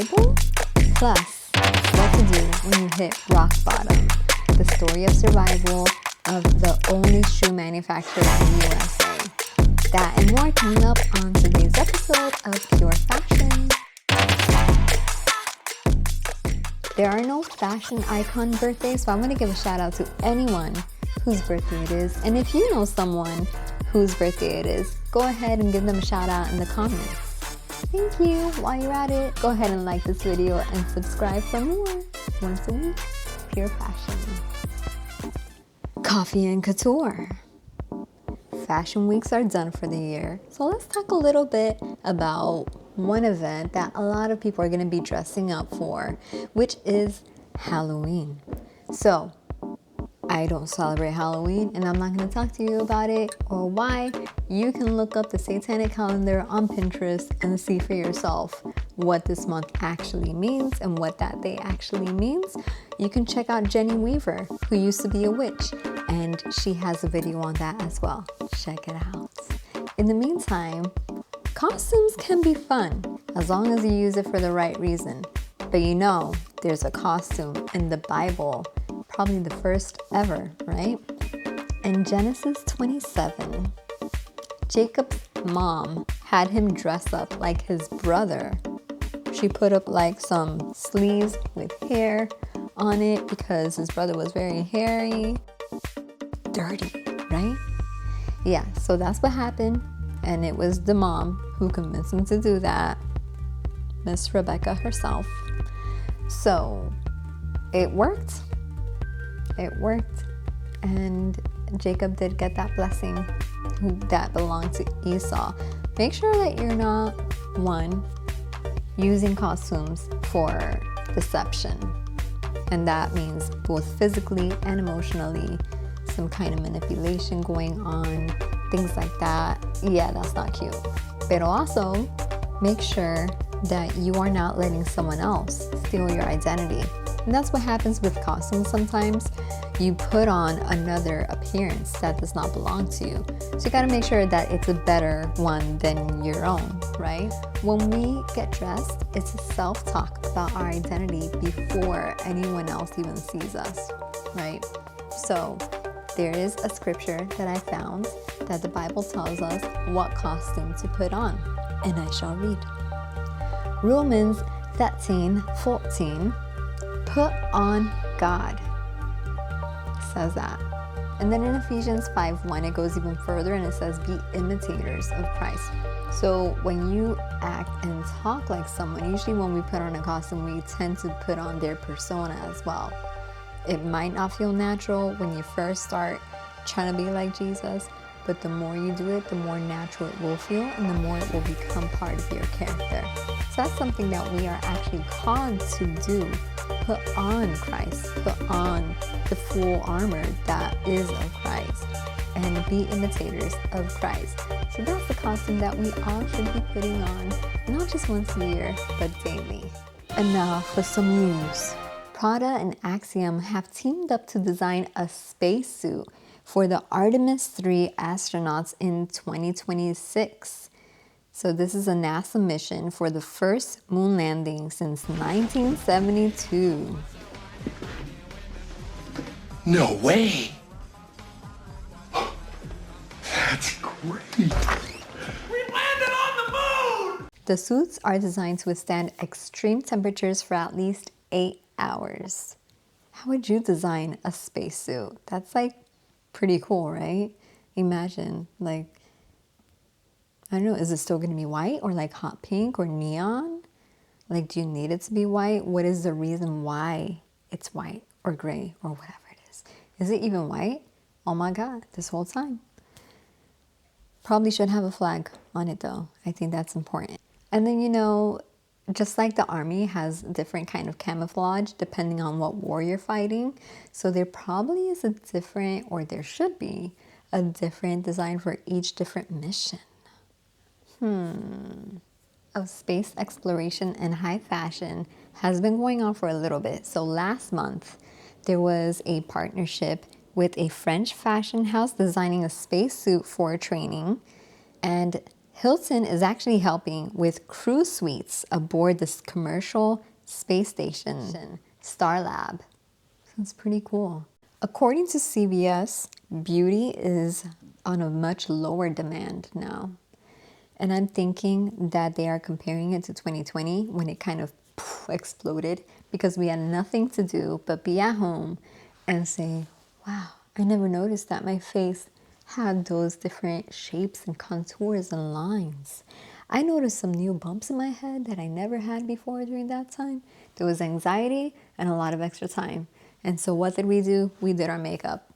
Bible, plus what to do when you hit rock bottom. The story of survival of the only shoe manufacturer in the USA. That and more coming up on today's episode of Pure Fashion. There are no fashion icon birthdays, so I'm going to give a shout out to anyone whose birthday it is. And if you know someone whose birthday it is, go ahead and give them a shout out in the comments. Thank you. While you're at it, go ahead and like this video and subscribe for more. Once a week, Pure Fashion. Coffee and couture. Fashion weeks are done for the year, so let's talk a little bit about one event that a lot of people are going to be dressing up for, which is Halloween. So I don't celebrate Halloween, and I'm not going to talk to you about it or why. You can look up the satanic calendar on Pinterest and see for yourself what this month actually means and what that day actually means. You can check out Jenny Weaver, who used to be a witch, and she has a video on that as well. Check it out. In the meantime, costumes can be fun as long as you use it for the right reason. But you know, there's a costume in the Bible, probably the first ever, right? In Genesis 27, Jacob's mom had him dress up like his brother. She put up like some sleeves with hair on it because his brother was very hairy. Dirty, right? Yeah, so that's what happened. And it was the mom who convinced him to do that. Miss Rebecca herself. So it worked. It worked. And Jacob did get that blessing that belonged to Esau. Make sure that you're not, one, using costumes for deception. And that means both physically and emotionally, some kind of manipulation going on, things like that. Yeah, that's not cute. But also, make sure that you are not letting someone else steal your identity. And that's what happens with costumes sometimes. You put on another appearance that does not belong to you. So you gotta make sure that it's a better one than your own, right? When we get dressed, it's a self-talk about our identity before anyone else even sees us, right? So there is a scripture that I found that the Bible tells us what costume to put on, and I shall read. Romans 13:14, put on God, says that. And then in Ephesians 5:1, it goes even further and it says, be imitators of Christ. So when you act and talk like someone, usually when we put on a costume, we tend to put on their persona as well. It might not feel natural when you first start trying to be like Jesus, but the more you do it, the more natural it will feel and the more it will become part of your character. So that's something that we are actually called to do. Put on Christ, put on the full armor that is of Christ, and be imitators of Christ. So that's the costume that we all should be putting on, not just once a year, but daily. And now for some news. Prada and Axiom have teamed up to design a spacesuit for the Artemis 3 astronauts in 2026. So this is a NASA mission for the first moon landing since 1972. No way! That's great! We landed on the moon! The suits are designed to withstand extreme temperatures for at least 8 hours. How would you design a spacesuit? That's like pretty cool, right? Imagine, like, I don't know, is it still going to be white or like hot pink or neon? Like, do you need it to be white? What is the reason why it's white or gray or whatever it is? Is it even white? Oh my God, this whole time. Probably should have a flag on it though. I think that's important. And then, you know, just like the army has different kind of camouflage depending on what war you're fighting. So there probably is a different, or there should be a different design for each different mission. Of space exploration and high fashion has been going on for a little bit. So last month, there was a partnership with a French fashion house designing a spacesuit for training. And Hilton is actually helping with crew suites aboard this commercial space station, Starlab. That's pretty cool. According to CBS, beauty is on a much lower demand now. And I'm thinking that they are comparing it to 2020 when it kind of exploded because we had nothing to do but be at home and say, wow, I never noticed that my face had those different shapes and contours and lines. I noticed some new bumps in my head that I never had before during that time. There was anxiety and a lot of extra time. And so what did we do? We did our makeup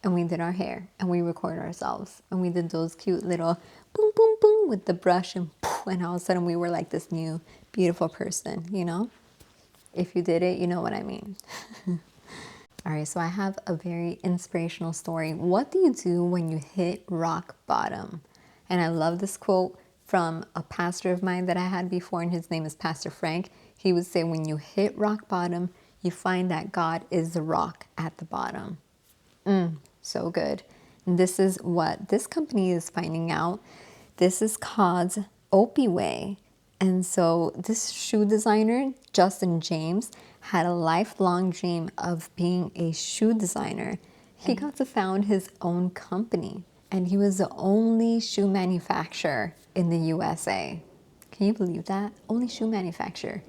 and we did our hair and we recorded ourselves and we did those cute little boom, boom, boom with the brush and poof, and all of a sudden we were like this new beautiful person, you know? If you did it, you know what I mean. All right, so I have a very inspirational story. What do you do when you hit rock bottom? And I love this quote from a pastor of mine that I had before, and his name is Pastor Frank. He would say, when you hit rock bottom, you find that God is the rock at the bottom. So good. And this is what this company is finding out. This is called Opie Way. And so this shoe designer, Justin James, had a lifelong dream of being a shoe designer. He got to found his own company, and he was the only shoe manufacturer in the USA. Can you believe that? Only shoe manufacturer.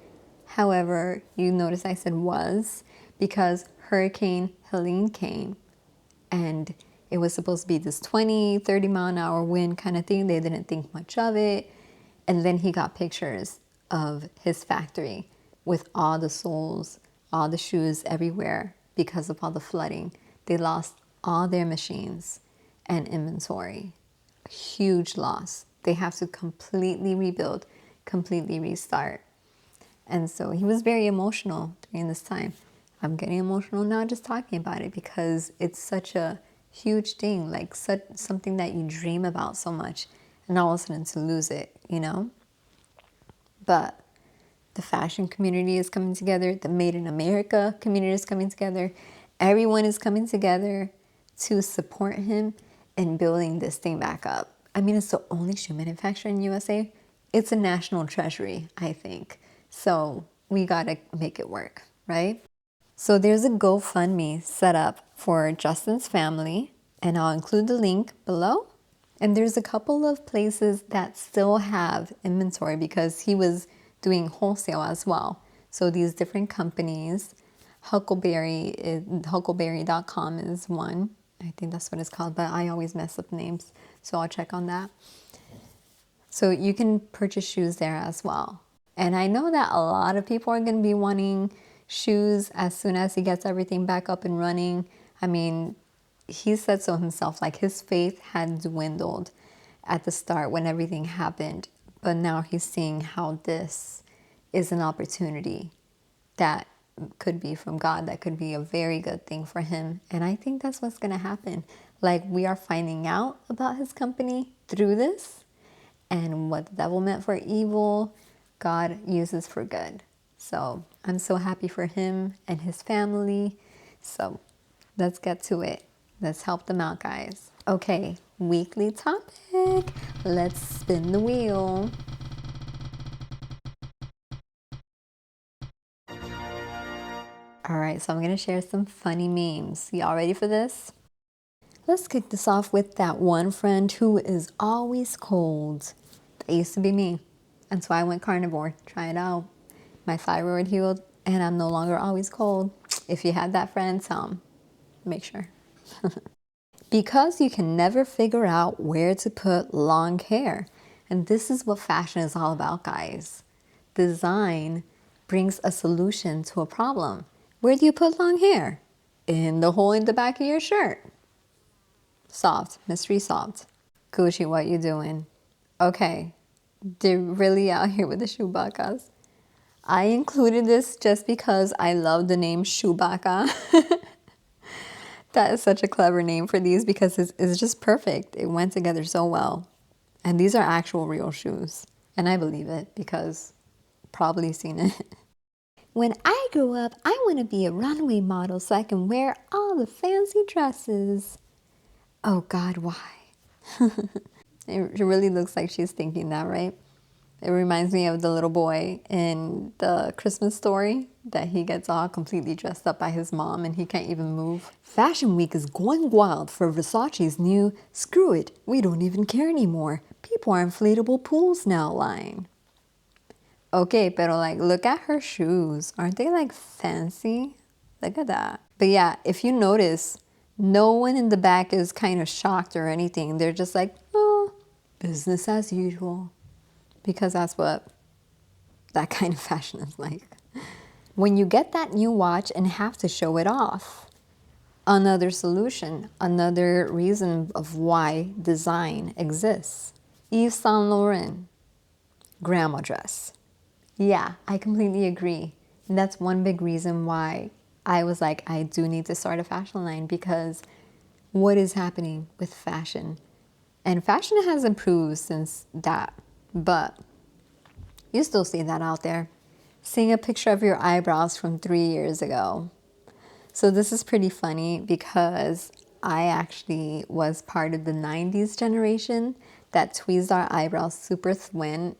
However, you notice I said was because Hurricane Helene came, and it was supposed to be this 20, 30 mile an hour wind kind of thing. They didn't think much of it. And then he got pictures of his factory with all the soles, all the shoes everywhere because of all the flooding. They lost all their machines and inventory. A huge loss. They have to completely rebuild, completely restart. And so he was very emotional during this time. I'm getting emotional now just talking about it because it's such a huge thing, like something that you dream about so much, and all of a sudden to lose it, you know? But the fashion community is coming together. The Made in America community is coming together. Everyone is coming together to support him in building this thing back up. I mean, it's the only shoe manufacturer in USA. It's a national treasury, I think. So we gotta make it work, right? So there's a GoFundMe set up for Justin's family, and I'll include the link below. And there's a couple of places that still have inventory because he was doing wholesale as well. So these different companies, Huckleberry.com is one. I think that's what it's called, but I always mess up names, so I'll check on that. So you can purchase shoes there as well. And I know that a lot of people are going to be wanting shoes as soon as he gets everything back up and running. I mean, he said so himself, like his faith had dwindled at the start when everything happened. But now he's seeing how this is an opportunity that could be from God, that could be a very good thing for him. And I think that's what's going to happen. Like, we are finding out about his company through this, and what the devil meant for evil, God uses for good. So I'm so happy for him and his family. So let's get to it. Let's help them out, guys. Okay, weekly topic. Let's spin the wheel. All right, so I'm gonna share some funny memes. Y'all ready for this? Let's kick this off with that one friend who is always cold. That used to be me. And so I went carnivore, try it out. My thyroid healed and I'm no longer always cold. If you had that friend, tell him. Make sure. Because you can never figure out where to put long hair. And this is what fashion is all about, guys. Design brings a solution to a problem. Where do you put long hair? In the hole in the back of your shirt. Solved. Mystery solved. Gucci, what you doing? Okay. They're really out here with the Chewbacca's. I included this just because I love the name Chewbacca. That is such a clever name for these because it's just perfect. It went together so well. And these are actual real shoes. And I believe it because probably seen it. When I grow up, I want to be a runway model so I can wear all the fancy dresses. Oh God, why? It really looks like she's thinking that, right? It reminds me of the little boy in the Christmas Story that he gets all completely dressed up by his mom and he can't even move. Fashion Week is going wild for Versace's new "Screw it, we don't even care anymore. People are inflatable pools now" line. Okay, pero like, look at her shoes. Aren't they like fancy? Look at that. But yeah, if you notice, no one in the back is kind of shocked or anything. They're just like, oh, business as usual. Because that's what that kind of fashion is like. When you get that new watch and have to show it off, another solution, another reason of why design exists. Yves Saint Laurent, grandma dress. Yeah, I completely agree. And that's one big reason why I was like, I do need to start a fashion line, because what is happening with fashion? And fashion has improved since that, but you still see that out there. Seeing a picture of your eyebrows from 3 years ago. So this is pretty funny because I actually was part of the 90s generation that tweezed our eyebrows super thin,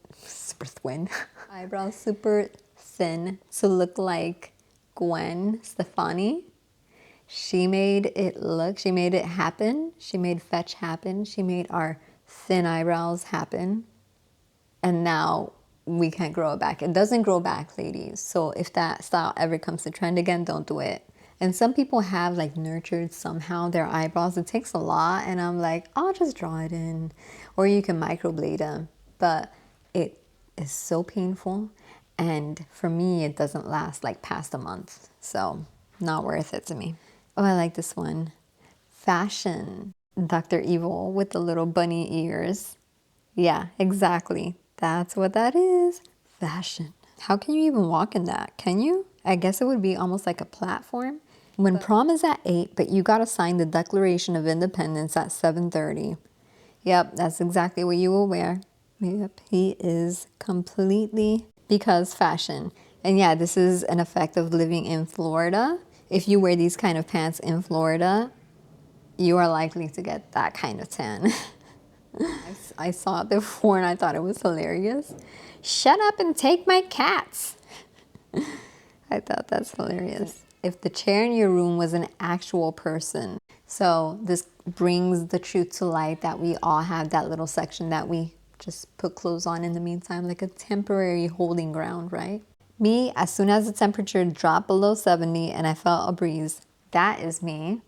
eyebrows super thin to look like Gwen Stefani. She made it happen. She made fetch happen. She made our thin eyebrows happen. And now we can't grow it back. It doesn't grow back, ladies. So if that style ever comes to trend again, don't do it. And some people have like nurtured somehow their eyebrows. It takes a lot. And I'm like, I'll just draw it in. Or you can microblade them. But it is so painful. And for me, it doesn't last like past a month. So not worth it to me. Oh, I like this one. Fashion. Dr. Evil with the little bunny ears. Yeah, exactly. That's what that is. Fashion. How can you even walk in that? Can you? I guess it would be almost like a platform. When prom is at 8, but you gotta sign the Declaration of Independence at 7:30. Yep, that's exactly what you will wear. Yep, he is completely because fashion. And yeah, this is an effect of living in Florida. If you wear these kind of pants in Florida, you are likely to get that kind of tan. I saw it before and I thought it was hilarious. Shut up and take my cats. I thought that's hilarious. If the chair in your room was an actual person. So this brings the truth to light that we all have that little section that we just put clothes on in the meantime, like a temporary holding ground, right? Me, as soon as the temperature dropped below 70 and I felt a breeze, that is me.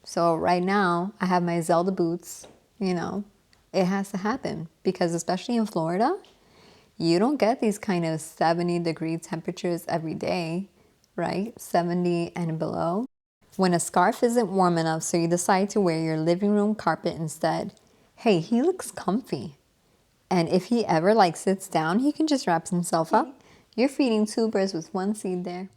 So right now I have my Zelda boots, you know. It has to happen because especially in Florida, you don't get these kind of 70-degree temperatures every day, right? 70 and below. When a scarf isn't warm enough, so you decide to wear your living room carpet instead, hey, he looks comfy. And if he ever like sits down, he can just wrap himself up. You're feeding two birds with one seed there.